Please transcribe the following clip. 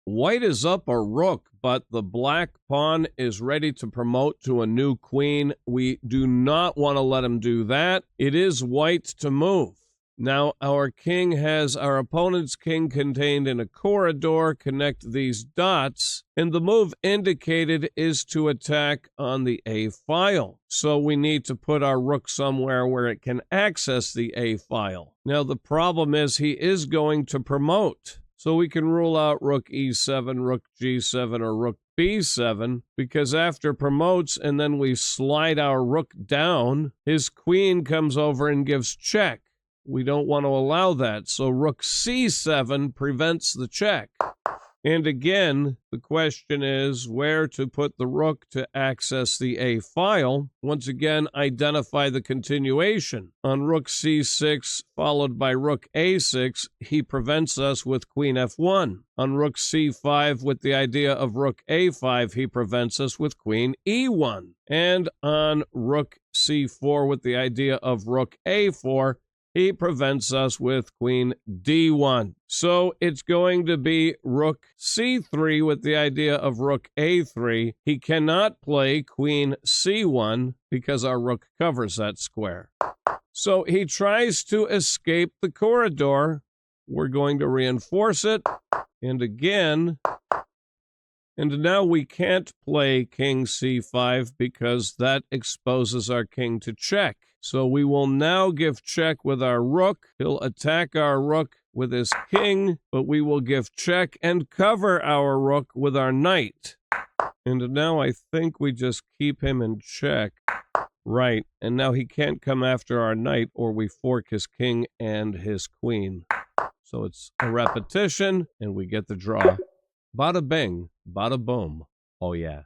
White is up a rook, but the black pawn is ready to promote to a new queen. We do not want to let him do that. It is white to move. Now our king has our opponent's king contained in a corridor. Connect these dots, and the move indicated is to attack on the A file. So we need to put our rook somewhere where it can access the A file. Now the problem is he is going to promote. So we can rule out rook e7, rook g7, or rook b7, because after promotes and then we slide our rook down, his queen comes over and gives check. We don't want to allow that, so rook c7 prevents the check. And again, the question is where to put the rook to access the A file. Once again, identify the continuation. On rook c6, followed by rook a6, he prevents us with queen f1. On rook c5, with the idea of rook a5, he prevents us with queen e1. And on rook c4, with the idea of rook a4, he prevents us with queen d1. So it's going to be rook c3 with the idea of rook a3. He cannot play queen c1 because our rook covers that square. So he tries to escape the corridor. We're going to reinforce it. And again, and now we can't play king c5 because that exposes our king to check. So we will now give check with our rook. He'll attack our rook with his king, but we will give check and cover our rook with our knight. And now I think we just keep him in check. Right, and now he can't come after our knight or we fork his king and his queen. So it's a repetition, and we get the draw. Bada bing, bada boom. Oh yeah.